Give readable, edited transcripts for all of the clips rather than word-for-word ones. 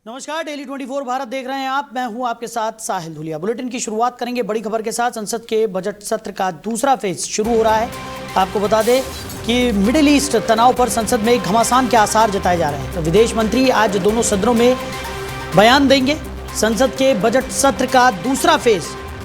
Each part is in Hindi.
नमस्कार, डेली 24 भारत देख रहे हैं आप। मैं हूं आपके साथ साहिल धुलिया। बुलेटिन की शुरुआत करेंगे बड़ी खबर के साथ। संसद के बजट सत्र का दूसरा फेज शुरू हो रहा है। आपको बता दें कि मिडिल ईस्ट तनाव पर संसद में घमासान के आसार जताए जा रहे हैं। तो विदेश मंत्री आज दोनों सदनों में बयान देंगे। संसद के बजट सत्र का दूसरा फेज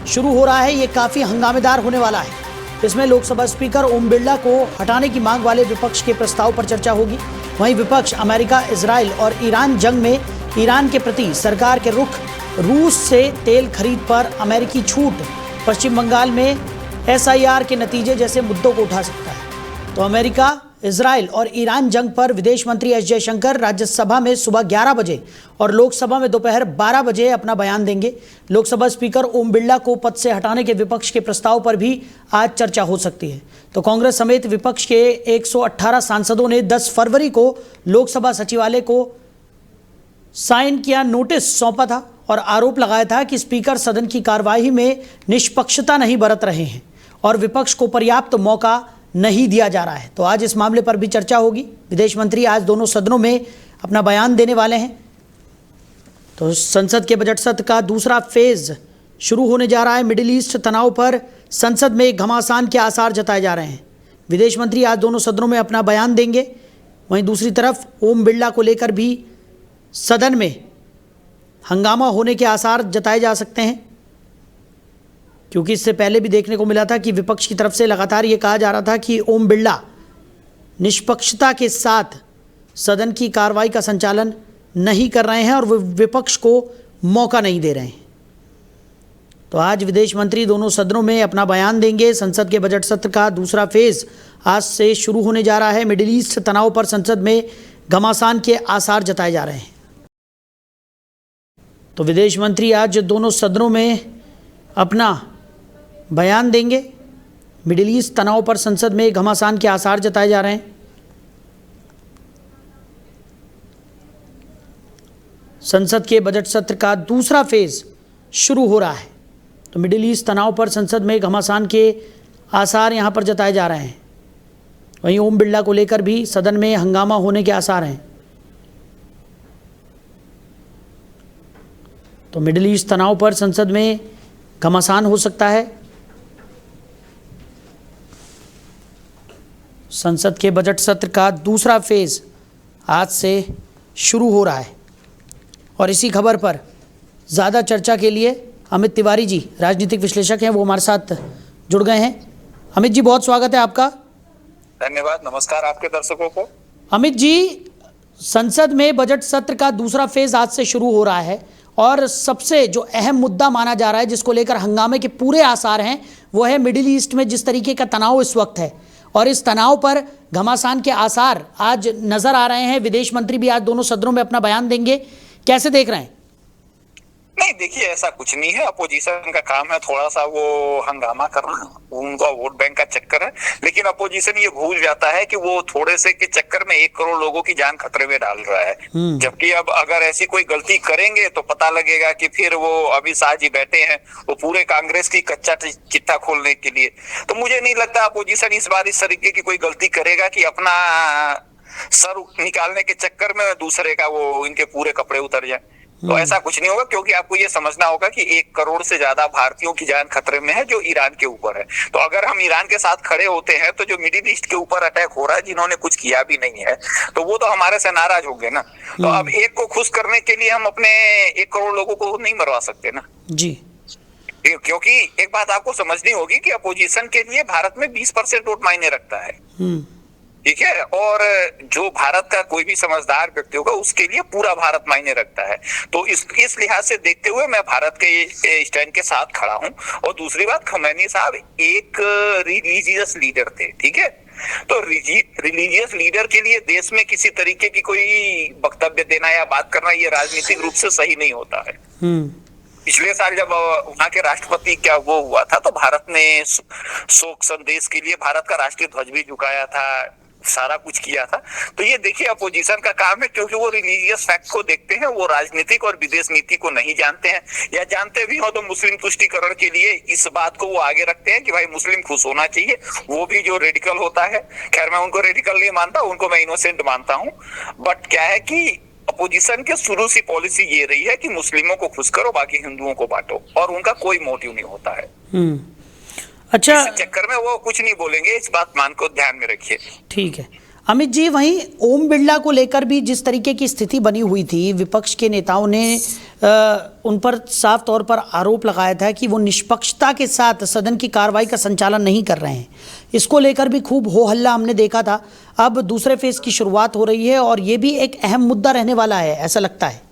शुरू हो रहा है। ये काफ़ी हंगामेदार होने वाला है। इसमें लोकसभा स्पीकर ओम बिरला को हटाने की मांग वाले विपक्ष के प्रस्ताव पर चर्चा होगी। वहीं विपक्ष अमेरिका, इजराइल और ईरान जंग में ईरान के प्रति सरकार के रुख, रूस से तेल खरीद पर अमेरिकी छूट, पश्चिम बंगाल में एसआईआर के नतीजे जैसे मुद्दों को उठा सकता है। तो अमेरिका, इजराइल और ईरान जंग पर विदेश मंत्री एस जयशंकर राज्यसभा में सुबह 11 बजे और लोकसभा में दोपहर 12 बजे अपना बयान देंगे। लोकसभा स्पीकर ओम बिरला को पद से हटाने के विपक्ष के प्रस्ताव पर भी आज चर्चा हो सकती है। तो कांग्रेस समेत विपक्ष के 118 सांसदों ने 10 फरवरी को लोकसभा सचिवालय को साइन किया नोटिस सौंपा था और आरोप लगाया था कि स्पीकर सदन की कार्यवाही में निष्पक्षता नहीं बरत रहे हैं और विपक्ष को पर्याप्त मौका नहीं दिया जा रहा है। तो आज इस मामले पर भी चर्चा होगी। विदेश मंत्री आज दोनों सदनों में अपना बयान देने वाले हैं। तो संसद के बजट सत्र का दूसरा फेज शुरू होने जा रहा है। मिडिल ईस्ट तनाव पर संसद में घमासान के आसार जताए जा रहे हैं। विदेश मंत्री आज दोनों सदनों में अपना बयान देंगे। वहीं दूसरी तरफ ओम बिरला को लेकर भी सदन में हंगामा होने के आसार जताए जा सकते हैं, क्योंकि इससे पहले भी देखने को मिला था कि विपक्ष की तरफ से लगातार ये कहा जा रहा था कि ओम बिरला निष्पक्षता के साथ सदन की कार्रवाई का संचालन नहीं कर रहे हैं और विपक्ष को मौका नहीं दे रहे हैं। तो आज विदेश मंत्री दोनों सदनों में अपना बयान देंगे। संसद के बजट सत्र का दूसरा फेज आज से शुरू होने जा रहा है। मिडिल ईस्ट तनाव पर संसद में घमासान के आसार जताए जा रहे हैं। तो विदेश मंत्री आज दोनों सदनों में अपना बयान देंगे। मिडिल ईस्ट तनाव पर संसद में घमासान के आसार जताए जा रहे हैं। संसद के बजट सत्र का दूसरा फेज शुरू हो रहा है। तो मिडिल ईस्ट तनाव पर संसद में घमासान के आसार यहां पर जताए जा रहे हैं। वहीं ओम बिरला को लेकर भी सदन में हंगामा होने के आसार हैं। तो मिडिल ईस्ट तनाव पर संसद में घमासान हो सकता है। संसद के बजट सत्र का दूसरा फेज आज से शुरू हो रहा है और इसी खबर पर ज़्यादा चर्चा के लिए अमित तिवारी जी, राजनीतिक विश्लेषक हैं, वो हमारे साथ जुड़ गए हैं। अमित जी, बहुत स्वागत है आपका। धन्यवाद। नमस्कार आपके दर्शकों को। अमित जी, संसद में बजट सत्र का दूसरा फेज आज से शुरू हो रहा है और सबसे जो अहम मुद्दा माना जा रहा है, जिसको लेकर हंगामे के पूरे आसार हैं, वो है मिडिल ईस्ट में जिस तरीके का तनाव इस वक्त है और इस तनाव पर घमासान के आसार आज नजर आ रहे हैं। विदेश मंत्री भी आज दोनों सदनों में अपना बयान देंगे। कैसे देख रहे हैं? नहीं, देखिए, ऐसा कुछ नहीं है। अपोजिशन का काम है थोड़ा सा वो हंगामा करना, उनका वोट बैंक का चक्कर है। लेकिन अपोजिशन ये भूल जाता है कि वो थोड़े से के चक्कर में 1 करोड़ लोगों की जान खतरे में डाल रहा है। जबकि अब अगर ऐसी कोई गलती करेंगे तो पता लगेगा कि फिर वो अभी साथ ही बैठे हैं वो पूरे कांग्रेस की कच्चा चिट्ठा खोलने के लिए। तो मुझे नहीं लगता अपोजिशन इस बार इस तरीके की कोई गलती करेगा कि अपना सर निकालने के चक्कर में दूसरे का वो इनके पूरे कपड़े उतर जाए। तो ऐसा कुछ नहीं होगा, क्योंकि आपको ये समझना होगा कि 1 करोड़ से ज्यादा भारतीयों की जान खतरे में है जो ईरान के ऊपर है। तो अगर हम ईरान के साथ खड़े होते हैं तो जो मिडिल ईस्ट के ऊपर अटैक हो रहा है, जिन्होंने कुछ किया भी नहीं है, तो वो तो हमारे से नाराज होंगे ना। तो अब एक को खुश करने के लिए हम अपने 1 करोड़ लोगों को नहीं मरवा सकते ना जी। क्योंकि एक बात आपको समझनी होगी कि अपोजिशन के लिए भारत में 20% वोट मायने रखता है, ठीक है। और जो भारत का कोई भी समझदार व्यक्ति होगा उसके लिए पूरा भारत मायने रखता है। तो इस लिहाज से देखते हुए मैं भारत के स्टैंड के साथ खड़ा हूं। और दूसरी बात, खमैनी साहब एक रिलीजियस लीडर थे, ठीक है। तो रिलीजियस लीडर के लिए देश में किसी तरीके की कोई वक्तव्य देना या बात करना ये राजनीतिक रूप से सही नहीं होता है। पिछले साल जब वहां के राष्ट्रपति क्या वो हुआ था, तो भारत ने शोक संदेश के लिए भारत का राष्ट्रीय ध्वज भी झुकाया था, सारा कुछ किया था। तो ये देखिए अपोजिशन का काम है, क्योंकि वो रिलीजियस फैक्ट को देखते हैं, वो राजनीतिक और विदेश नीति को नहीं जानते हैं, या जानते भी हो तो मुस्लिम तुष्टीकरण के लिए इस बात को वो आगे रखते हैं कि भाई मुस्लिम खुश होना चाहिए। वो भी जो रेडिकल होता है, खैर मैं उनको रेडिकल नहीं मानता, उनको मैं इनोसेंट मानता हूँ। बट क्या है कि अपोजिशन के शुरू से पॉलिसी ये रही है कि मुस्लिमों को खुश करो, बाकी हिंदुओं को बांटो, और उनका कोई मोटिव नहीं होता है। अच्छा, इस चक्कर में वो कुछ नहीं बोलेंगे, इस बात मान को ध्यान में रखिए। ठीक है अमित जी, वहीं ओम बिरला को लेकर भी जिस तरीके की स्थिति बनी हुई थी, विपक्ष के नेताओं ने उन पर साफ तौर पर आरोप लगाया था कि वो निष्पक्षता के साथ सदन की कार्रवाई का संचालन नहीं कर रहे हैं। इसको लेकर भी खूब हो हल्ला हमने देखा था। अब दूसरे फेज की शुरुआत हो रही है और ये भी एक अहम मुद्दा रहने वाला है, ऐसा लगता है।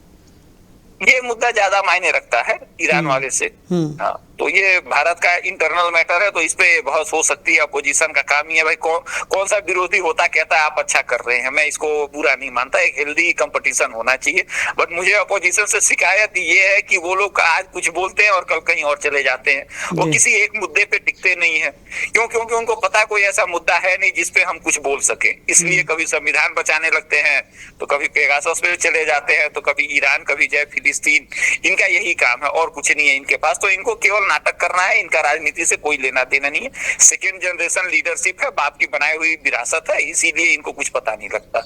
ये मुद्दा ज्यादा मायने रखता है ईरान वाले से। हाँ, तो ये भारत का इंटरनल मैटर है, तो इस पे बहस हो सकती है। अपोजिशन का काम ही है भाई, कौन सा विरोधी होता कहता है आप अच्छा कर रहे हैं, मैं इसको बुरा नहीं मानता, एक हेल्दी कंपटीशन होना चाहिए। बट मुझे अपोजिशन से शिकायत ये है कि वो लोग आज कुछ बोलते हैं और कल कहीं और चले जाते हैं, वो किसी एक मुद्दे पे टिकते नहीं है। क्योंकि उनको पता कोई ऐसा मुद्दा है नहीं जिसपे हम कुछ बोल सके, इसलिए कभी संविधान बचाने लगते हैं, तो कभी पेगासस पे चले जाते हैं, तो कभी ईरान, कभी जय फिलिस्तीन। इनका यही काम है और कुछ नहीं है इनके पास, तो इनको केवल नाटक करना है, इनका राजनीति से कोई लेना देना नहीं है। सेकेंड जनरेशन लीडरशिप है, बाप की बनाई हुई विरासत है, इसीलिए इनको कुछ पता नहीं लगता।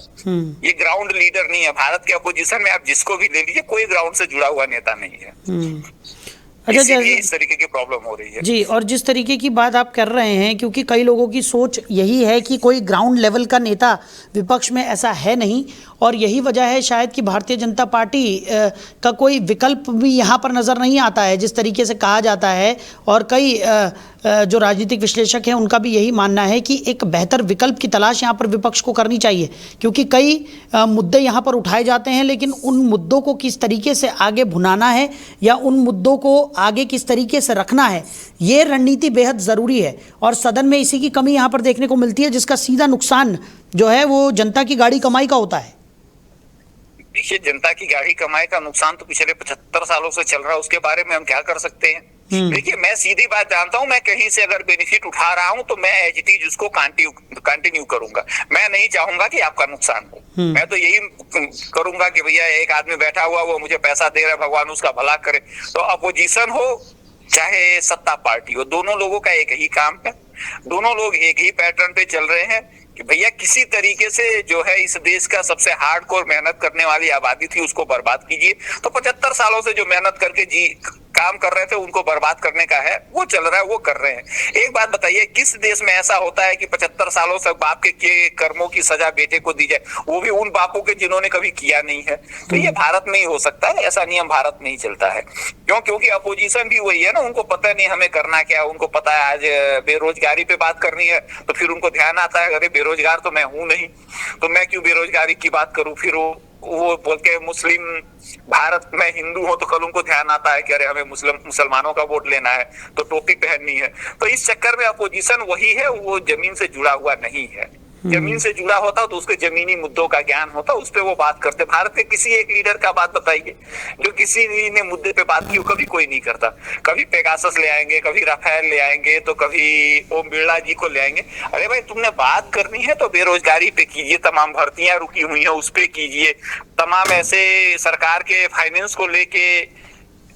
ये ग्राउंड लीडर नहीं है। भारत के अपोजिशन में आप जिसको भी ले लीजिए, कोई ग्राउंड से जुड़ा हुआ नेता नहीं है। अच्छा, इस तरीके की प्रॉब्लम हो रही है जी। और जिस तरीके की बात आप कर रहे हैं, क्योंकि कई लोगों की सोच यही है कि कोई ग्राउंड लेवल का नेता विपक्ष में ऐसा है नहीं, और यही वजह है शायद कि भारतीय जनता पार्टी का कोई विकल्प भी यहाँ पर नज़र नहीं आता है, जिस तरीके से कहा जाता है। और कई जो राजनीतिक विश्लेषक हैं उनका भी यही मानना है कि एक बेहतर विकल्प की तलाश यहाँ पर विपक्ष को करनी चाहिए, क्योंकि कई मुद्दे यहाँ पर उठाए जाते हैं, लेकिन उन मुद्दों को किस तरीके से आगे भुनाना है या उन मुद्दों को आगे किस तरीके से रखना है, ये रणनीति बेहद ज़रूरी है। और सदन में इसी की कमी यहाँ पर देखने को मिलती है, जिसका सीधा नुकसान जो है वो जनता की गाड़ी कमाई का होता है। देखिए, जनता की गाड़ी कमाई का नुकसान तो पिछले 75 सालों से चल रहा है, उसके बारे में हम क्या कर सकते हैं। देखिए, मैं सीधी बात जानता हूं, मैं कहीं से अगर बेनिफिट उठा रहा हूं तो मैं एज इट इज उसको कंटिन्यू करूंगा। मैं नहीं चाहूंगा कि आपका नुकसान हो। मैं तो यही करूंगा कि भैया एक आदमी बैठा हुआ, वो मुझे पैसा दे रहा है, भगवान उसका भला करे। तो अपोजिशन हो चाहे सत्ता पार्टी हो, दोनों लोगों का एक ही काम है, दोनों लोग एक ही पैटर्न पे चल रहे हैं कि भैया किसी तरीके से जो है इस देश का सबसे हार्डकोर मेहनत करने वाली आबादी थी उसको बर्बाद कीजिए। तो 75 सालों से जो मेहनत करके काम कर रहे थे उनको बर्बाद करने का है, वो चल रहा है, वो कर रहे हैं। एक बात बताइए, किस देश में ऐसा होता है कि 75 सालों से बाप के कर्मों की सजा बेटे को दी जाए, वो भी उन बापों के जिन्होंने कभी किया नहीं है। तो ये भारत में ही हो सकता है, ऐसा नियम भारत में ही चलता है। क्योंकि अपोजिशन भी वही है ना, उनको पता नहीं हमें करना क्या। उनको पता है आज बेरोजगारी पे बात करनी है, तो फिर उनको ध्यान आता है अरे बेरोजगार तो मैं हूं नहीं, तो मैं क्यों बेरोजगारी की बात करूं। फिर वो बोल के मुस्लिम भारत में हिंदू हो तो कल उनको ध्यान आता है कि अरे हमें मुसलमानों का वोट लेना है, तो टोपी पहननी है। तो इस चक्कर में अपोजिशन वही है, वो जमीन से जुड़ा हुआ नहीं है। जमीन से जुड़ा होता तो उसके जमीनी मुद्दों का ज्ञान होता, उस पे वो बात करते। भारत के किसी एक लीडर का बात बताइए जो किसी ने मुद्दे पे बात की हो, कभी कोई नहीं करता। कभी पेगासस ले आएंगे, कभी राफेल ले आएंगे, तो कभी ओम बिरला जी को ले आएंगे। अरे भाई, तुमने बात करनी है तो बेरोजगारी पे कीजिए, तमाम भर्तियां रुकी हुई है उस पे कीजिए, तमाम ऐसे सरकार के फाइनेंस को लेके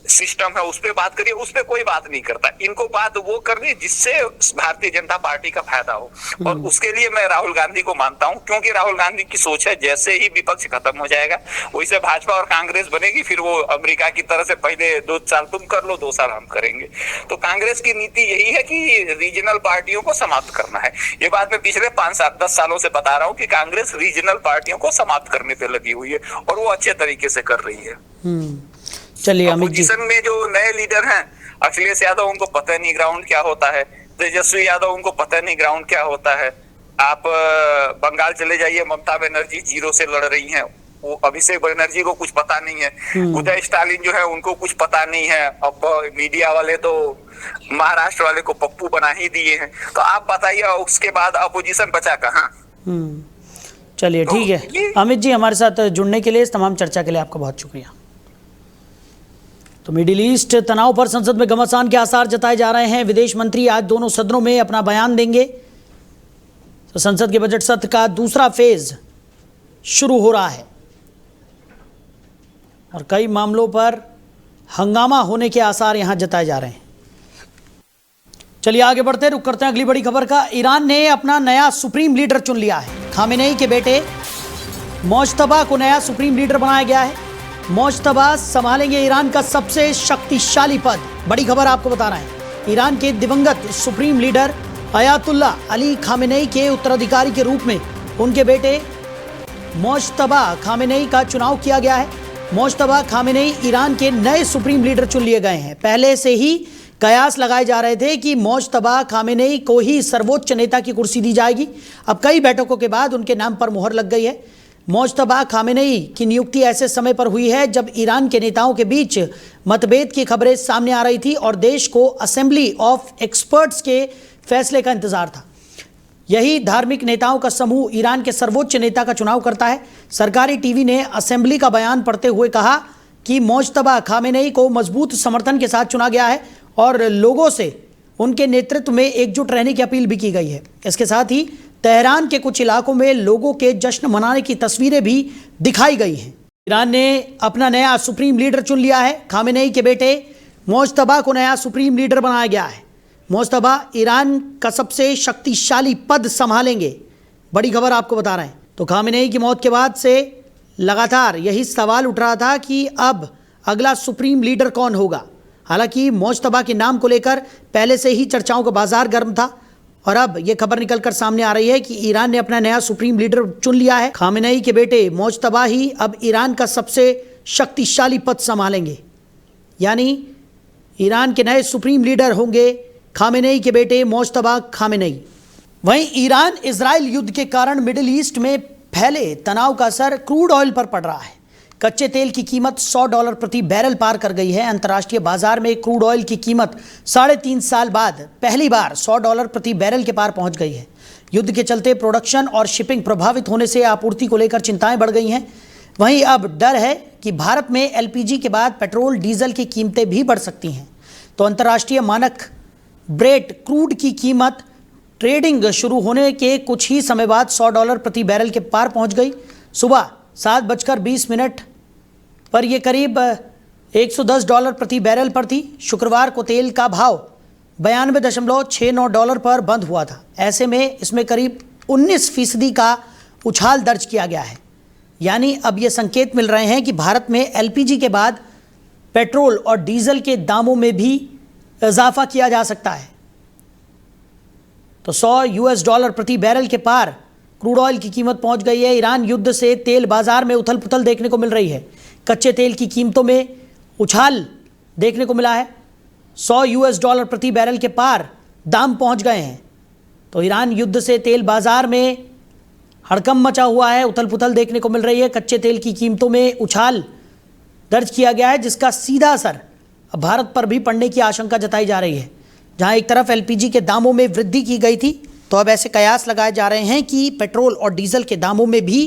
सिस्टम है उस पे बात करिए, उस पे कोई बात नहीं करता। इनको बात वो करनी जिससे भारतीय जनता पार्टी का फायदा हो, और उसके लिए मैं राहुल गांधी को मानता हूं, क्योंकि राहुल गांधी की सोच है जैसे ही विपक्ष खत्म हो जाएगा वैसे भाजपा और कांग्रेस बनेगी, फिर वो अमेरिका की तरह से पहले 2 साल तुम कर लो, 2 साल हम करेंगे। तो कांग्रेस की नीति यही है कि रीजनल पार्टियों को समाप्त करना है। ये बात मैं पिछले 5-10 सालों से बता रहा हूँ कि कांग्रेस रीजनल पार्टियों को समाप्त करने पे लगी हुई है, और वो अच्छे तरीके से कर रही है। चलिए अमित जी, अपोजिशन में जो नए लीडर हैं, अखिलेश यादव, उनको पता नहीं ग्राउंड क्या होता है। तेजस्वी यादव, उनको पता नहीं ग्राउंड क्या होता है। आप बंगाल चले जाइए, ममता बनर्जी 0 से लड़ रही हैं, वो अभिषेक बनर्जी को कुछ पता नहीं है। उदय स्टालिन जो है उनको कुछ पता नहीं है। अब मीडिया वाले तो महाराष्ट्र वाले को पप्पू बना ही दिए हैं। तो आप बताइए उसके बाद अपोजिशन बचा कहाँ। चलिए ठीक है अमित जी, हमारे साथ जुड़ने के लिए, इस तमाम चर्चा के लिए आपका बहुत शुक्रिया। तो मिडिल ईस्ट तनाव पर संसद में घमासान के आसार जताए जा रहे हैं। विदेश मंत्री आज दोनों सदनों में अपना बयान देंगे। तो संसद के बजट सत्र का दूसरा फेज शुरू हो रहा है और कई मामलों पर हंगामा होने के आसार यहां जताए जा रहे हैं। चलिए आगे बढ़ते, रुक करते हैं अगली बड़ी खबर का। ईरान ने अपना नया सुप्रीम लीडर चुन लिया है। खामेनेई के बेटे मोज्तबा को नया सुप्रीम लीडर बनाया गया है। मोज्तबा संभालेंगे ईरान का सबसे शक्तिशाली पद। बड़ी खबर आपको बता रहे हैं, ईरान के दिवंगत supreme leader Ayatollah Ali Khamenei के उत्तराधिकारी के रूप में उनके बेटे मोज्तबा खामेनेई का चुनाव किया गया है। मोज्तबा खामेनेई ईरान के नए सुप्रीम लीडर चुन लिए गए हैं। पहले से ही कयास लगाए जा रहे थे कि मोज्तबा खामेनेई को ही सर्वोच्च नेता की कुर्सी दी जाएगी। अब कई बैठकों के बाद उनके नाम पर मुहर लग गई है। मोज्तबा खामेनेई की नियुक्ति ऐसे समय पर हुई है जब ईरान के नेताओं के बीच मतभेद की खबरें सामने आ रही थी और देश को असेंबली ऑफ एक्सपर्ट्स के फैसले का इंतजार था। यही धार्मिक नेताओं का समूह ईरान के सर्वोच्च नेता का चुनाव करता है। सरकारी टीवी ने असेंबली का बयान पढ़ते हुए कहा कि मोज्तबा खामेनेई को मजबूत समर्थन के साथ चुना गया है और लोगों से उनके नेतृत्व में एकजुट रहने की अपील भी की गई है। इसके साथ ही तेहरान के कुछ इलाकों में लोगों के जश्न मनाने की तस्वीरें भी दिखाई गई हैं। ईरान ने अपना नया सुप्रीम लीडर चुन लिया है। खामेनेई के बेटे मोज्तबा को नया सुप्रीम लीडर बनाया गया है। मोज्तबा ईरान का सबसे शक्तिशाली पद संभालेंगे। बड़ी खबर आपको बता रहे हैं। तो खामेनेई की मौत के बाद से लगातार यही सवाल उठ रहा था कि अब अगला सुप्रीम लीडर कौन होगा। हालांकि मोज्तबा के नाम को लेकर पहले से ही चर्चाओं का बाजार गर्म था और अब यह खबर निकलकर सामने आ रही है कि ईरान ने अपना नया सुप्रीम लीडर चुन लिया है। खामेनेई के बेटे मोज्तबा ही अब ईरान का सबसे शक्तिशाली पद संभालेंगे, यानी ईरान के नए सुप्रीम लीडर होंगे खामेनेई के बेटे मोज्तबा खामेनेई। वहीं ईरान इजराइल युद्ध के कारण मिडिल ईस्ट में फैले तनाव का असर क्रूड ऑयल पर पड़ रहा है। कच्चे तेल की कीमत $100 प्रति बैरल पार कर गई है। अंतर्राष्ट्रीय बाजार में क्रूड ऑयल की कीमत 3.5 साल बाद पहली बार $100 प्रति बैरल के पार पहुंच गई है। युद्ध के चलते प्रोडक्शन और शिपिंग प्रभावित होने से आपूर्ति को लेकर चिंताएं बढ़ गई हैं। वहीं अब डर है कि भारत में एलपीजी के बाद पेट्रोल डीजल की कीमतें भी बढ़ सकती हैं। तो अंतर्राष्ट्रीय मानक ब्रेट क्रूड की कीमत ट्रेडिंग शुरू होने के कुछ ही समय बाद $100 प्रति बैरल के पार पहुंच गई। सुबह 7:20 पर यह करीब $110 प्रति बैरल पर थी। शुक्रवार को तेल का भाव $92.69 पर बंद हुआ था। ऐसे में इसमें करीब 19% का उछाल दर्ज किया गया है। यानी अब ये संकेत मिल रहे हैं कि भारत में एलपीजी के बाद पेट्रोल और डीजल के दामों में भी इजाफा किया जा सकता है। तो $100 प्रति बैरल के पार क्रूड ऑयल की कीमत पहुंच गई है। ईरान युद्ध से तेल बाजार में उथल पुथल देखने को मिल रही है। कच्चे तेल की कीमतों में उछाल देखने को मिला है। $100 प्रति बैरल के पार दाम पहुंच गए हैं। तो ईरान युद्ध से तेल बाजार में हड़कंप मचा हुआ है, उथल पुथल देखने को मिल रही है। कच्चे तेल की कीमतों में उछाल दर्ज किया गया है, जिसका सीधा असर भारत पर भी पड़ने की आशंका जताई जा रही है। जहां एक तरफ एलपीजी के दामों में वृद्धि की गई थी, तो अब ऐसे कयास लगाए जा रहे हैं कि पेट्रोल और डीजल के दामों में भी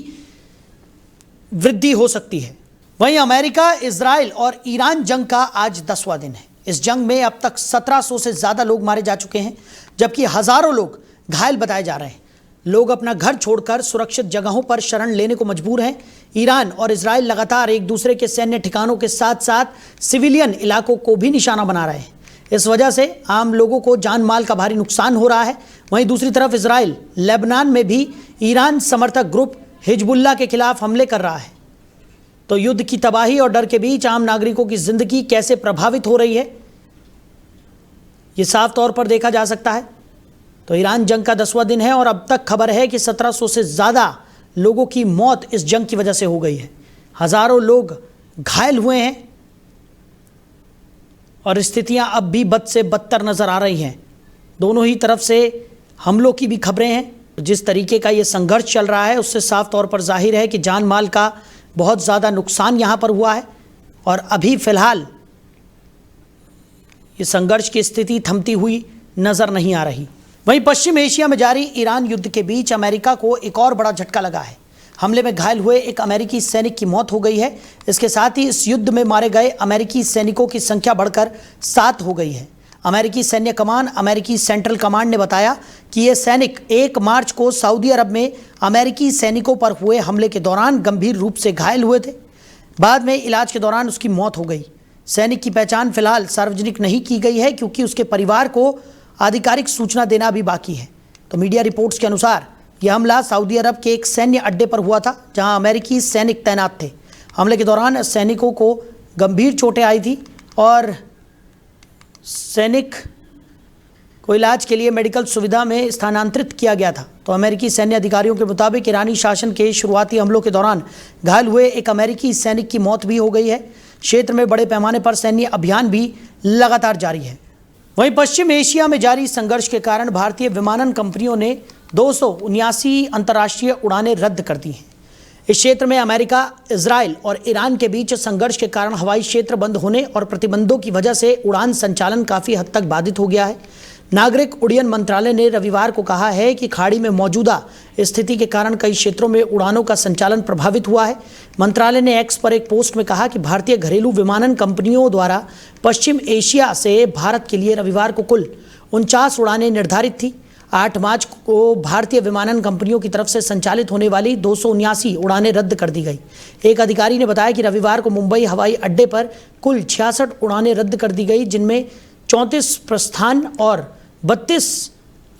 वृद्धि हो सकती है। वहीं अमेरिका, इजराइल और ईरान जंग का आज 10वां दिन है। इस जंग में अब तक 1700 से ज़्यादा लोग मारे जा चुके हैं, जबकि हज़ारों लोग घायल बताए जा रहे हैं। लोग अपना घर छोड़कर सुरक्षित जगहों पर शरण लेने को मजबूर हैं। ईरान और इजराइल लगातार एक दूसरे के सैन्य ठिकानों के साथ साथ सिविलियन इलाकों को भी निशाना बना रहे हैं। इस वजह से आम लोगों को जान माल का भारी नुकसान हो रहा है। वहीं दूसरी तरफ इजराइल लेबनान में भी ईरान समर्थक ग्रुप हिजबुल्लाह के खिलाफ हमले कर रहा है। तो युद्ध की तबाही और डर के बीच आम नागरिकों की जिंदगी कैसे प्रभावित हो रही है, ये साफ तौर पर देखा जा सकता है। तो ईरान जंग का 10वां दिन है और अब तक खबर है कि 1700 से ज़्यादा लोगों की मौत इस जंग की वजह से हो गई है। हज़ारों लोग घायल हुए हैं और स्थितियां अब भी बद से बदतर नज़र आ रही हैं। दोनों ही तरफ से हमलों की भी खबरें हैं। जिस तरीके का ये संघर्ष चल रहा है, उससे साफ तौर पर जाहिर है कि जान माल का बहुत ज़्यादा नुकसान यहाँ पर हुआ है और अभी फ़िलहाल ये संघर्ष की स्थिति थमती हुई नज़र नहीं आ रही। वहीं पश्चिम एशिया में जारी ईरान युद्ध के बीच अमेरिका को एक और बड़ा झटका लगा है। हमले में घायल हुए एक अमेरिकी सैनिक की मौत हो गई है। इसके साथ ही इस युद्ध में मारे गए अमेरिकी सैनिकों की संख्या बढ़कर 7 हो गई है। अमेरिकी सैन्य कमान, अमेरिकी सेंट्रल कमांड ने बताया कि ये सैनिक 1 मार्च को सऊदी अरब में अमेरिकी सैनिकों पर हुए हमले के दौरान गंभीर रूप से घायल हुए थे। बाद में इलाज के दौरान उसकी मौत हो गई। सैनिक की पहचान फिलहाल सार्वजनिक नहीं की गई है, क्योंकि उसके परिवार को आधिकारिक सूचना देना भी बाकी है। तो मीडिया रिपोर्ट्स के अनुसार यह हमला सऊदी अरब के एक सैन्य अड्डे पर हुआ था, जहां अमेरिकी सैनिक तैनात थे। हमले के दौरान सैनिकों को गंभीर चोटें आई थी और सैनिक को इलाज के लिए मेडिकल सुविधा में स्थानांतरित किया गया था। तो अमेरिकी सैन्य अधिकारियों के मुताबिक ईरानी शासन के शुरुआती हमलों के दौरान घायल हुए एक अमेरिकी सैनिक की मौत भी हो गई है। क्षेत्र में बड़े पैमाने पर सैन्य अभियान भी लगातार जारी है। वहीं पश्चिम एशिया में जारी संघर्ष के कारण भारतीय विमानन कंपनियों ने 279 अंतर्राष्ट्रीय उड़ानें रद्द कर दी हैं। इस क्षेत्र में अमेरिका, इजराइल और ईरान के बीच संघर्ष के कारण हवाई क्षेत्र बंद होने और प्रतिबंधों की वजह से उड़ान संचालन काफ़ी हद तक बाधित हो गया है। नागरिक उड्डयन मंत्रालय ने रविवार को कहा है कि खाड़ी में मौजूदा स्थिति के कारण कई क्षेत्रों में उड़ानों का संचालन प्रभावित हुआ है। मंत्रालय ने एक्स पर एक पोस्ट में कहा कि भारतीय घरेलू विमानन कंपनियों द्वारा पश्चिम एशिया से भारत के लिए रविवार को कुल 49 उड़ानें निर्धारित थी। 8 मार्च को भारतीय विमानन कंपनियों की तरफ से संचालित होने वाली 279 उड़ानें रद्द कर दी गई। एक अधिकारी ने बताया कि रविवार को मुंबई हवाई अड्डे पर कुल 66 उड़ानें रद्द कर दी गई, जिनमें 34 प्रस्थान और 32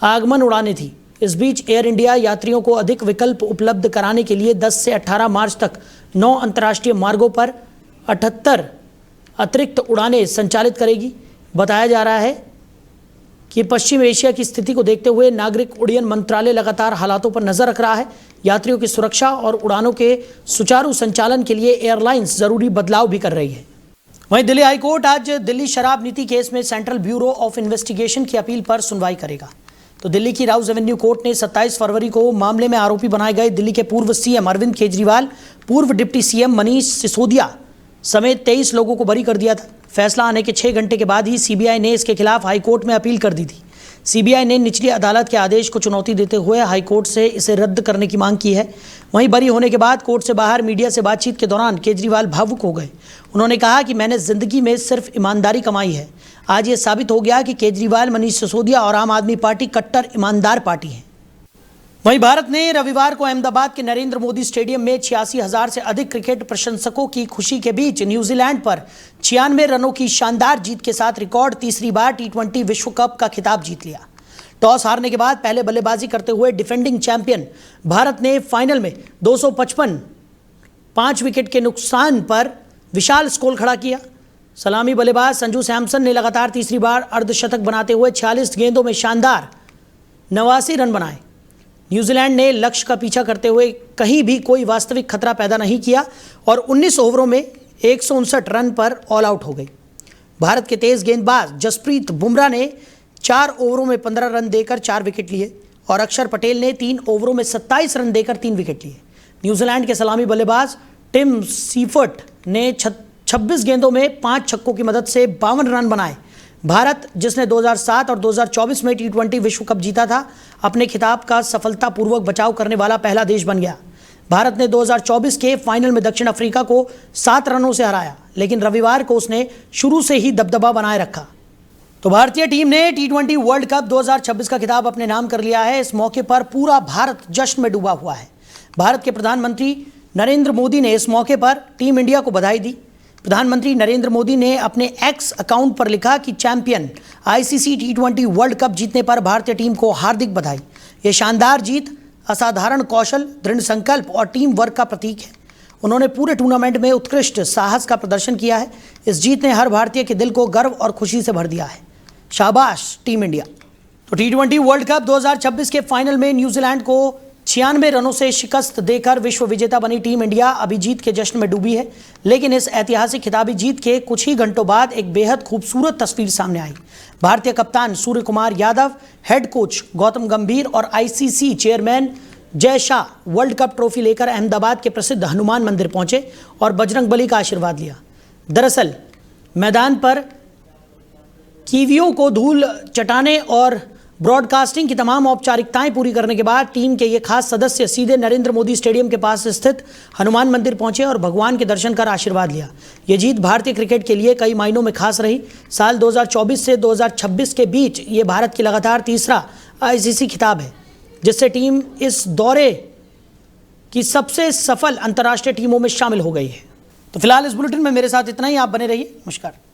आगमन उड़ानें थी। इस बीच एयर इंडिया यात्रियों को अधिक विकल्प उपलब्ध कराने के लिए 10 से 18 मार्च तक 9 अंतर्राष्ट्रीय मार्गों पर 78 अतिरिक्त उड़ानें संचालित करेगी। बताया जा रहा है कि पश्चिम एशिया की स्थिति को देखते हुए नागरिक उड्डयन मंत्रालय लगातार हालातों पर नजर रख रहा है। यात्रियों की सुरक्षा और उड़ानों के सुचारू संचालन के लिए एयरलाइंस जरूरी बदलाव भी कर रही है। वहीं दिल्ली हाईकोर्ट आज दिल्ली शराब नीति केस में सेंट्रल ब्यूरो ऑफ इन्वेस्टिगेशन की अपील पर सुनवाई करेगा। तो दिल्ली की राउज एवेन्यू कोर्ट ने 27 फरवरी को मामले में आरोपी बनाए गए दिल्ली के पूर्व सीएम अरविंद केजरीवाल, पूर्व डिप्टी सीएम मनीष सिसोदिया समेत 23 लोगों को बरी कर दिया था। फैसला आने के 6 घंटे के बाद ही सीबीआई ने इसके खिलाफ हाईकोर्ट में अपील कर दी थी। सीबीआई ने निचली अदालत के आदेश को चुनौती देते हुए हाईकोर्ट से इसे रद्द करने की मांग की है। वहीं बरी होने के बाद कोर्ट से बाहर मीडिया से बातचीत के दौरान केजरीवाल भावुक हो गए। उन्होंने कहा कि मैंने जिंदगी में सिर्फ ईमानदारी कमाई है। आज ये साबित हो गया कि केजरीवाल, मनीष सिसोदिया और आम आदमी पार्टी कट्टर ईमानदार पार्टी है। वहीं भारत ने रविवार को अहमदाबाद के नरेंद्र मोदी स्टेडियम में 86,000 से अधिक क्रिकेट प्रशंसकों की खुशी के बीच न्यूजीलैंड पर 96 रनों की शानदार जीत के साथ रिकॉर्ड तीसरी बार T20 विश्व कप का खिताब जीत लिया। टॉस हारने के बाद पहले बल्लेबाजी करते हुए डिफेंडिंग चैंपियन भारत ने फाइनल में 255 5 विकेट के नुकसान पर विशाल स्कोर खड़ा किया। सलामी बल्लेबाज संजू सैमसन ने लगातार तीसरी बार अर्धशतक बनाते हुए 46 गेंदों में शानदार 89 रन बनाए। न्यूजीलैंड ने लक्ष्य का पीछा करते हुए कहीं भी कोई वास्तविक खतरा पैदा नहीं किया और 19 ओवरों में 159 रन पर ऑल आउट हो गई। भारत के तेज गेंदबाज जसप्रीत बुमराह ने 4 ओवरों में 15 रन देकर 4 विकेट लिए और अक्षर पटेल ने 3 ओवरों में 27 रन देकर 3 विकेट लिए। न्यूजीलैंड के सलामी बल्लेबाज टिम सीफर्ट ने 26 गेंदों में 5 छक्कों की मदद से 52 रन बनाए। भारत, जिसने 2007 और 2024 में T20 विश्व कप जीता था, अपने खिताब का सफलतापूर्वक बचाव करने वाला पहला देश बन गया। भारत ने 2024 के फाइनल में दक्षिण अफ्रीका को 7 रनों से हराया, लेकिन रविवार को उसने शुरू से ही दबदबा बनाए रखा। तो भारतीय टीम ने T20 वर्ल्ड कप 2026 का खिताब अपने नाम कर लिया है। इस मौके पर पूरा भारत जश्न में डूबा हुआ है। भारत के प्रधानमंत्री नरेंद्र मोदी ने इस मौके पर टीम इंडिया को बधाई दी। प्रधानमंत्री नरेंद्र मोदी ने अपने एक्स अकाउंट पर लिखा कि champion ICC T20 world cup जीतने पर भारतीय टीम को हार्दिक बधाई। ये शानदार जीत असाधारण कौशल, दृढ़ संकल्प और टीम वर्क का प्रतीक है। उन्होंने पूरे टूर्नामेंट में उत्कृष्ट साहस का प्रदर्शन किया है। इस जीत ने हर भारतीय के दिल को गर्व और खुशी से भर दिया है। शाबाश टीम इंडिया। तो T20 वर्ल्ड कप 2026 के फाइनल में न्यूजीलैंड को 96 रनों से शिकस्त देकर विश्व विजेता बनी टीम इंडिया अभी जीत के जश्न में डूबी है। लेकिन इस ऐतिहासिक खिताबी जीत के कुछ ही घंटों बाद एक बेहद खूबसूरत तस्वीर सामने आई। भारतीय कप्तान सूर्य कुमार यादव, हेड कोच गौतम गंभीर और ICC chairman Jay Shah world cup trophy लेकर अहमदाबाद के प्रसिद्ध हनुमान मंदिर पहुंचे और बजरंगबली का आशीर्वाद लिया। दरअसल मैदान पर कीवियों को धूल चटाने और ब्रॉडकास्टिंग की तमाम औपचारिकताएं पूरी करने के बाद टीम के ये खास सदस्य सीधे नरेंद्र मोदी स्टेडियम के पास स्थित हनुमान मंदिर पहुंचे और भगवान के दर्शन कर आशीर्वाद लिया। ये जीत भारतीय क्रिकेट के लिए कई मायनों में खास रही। साल 2024 से 2026 के बीच ये भारत की लगातार तीसरा ICC खिताब है, जिससे टीम इस दौरे की सबसे सफल अंतर्राष्ट्रीय टीमों में शामिल हो गई है। तो फिलहाल इस बुलेटिन में मेरे साथ इतना ही। आप बने रहिए। नमस्कार।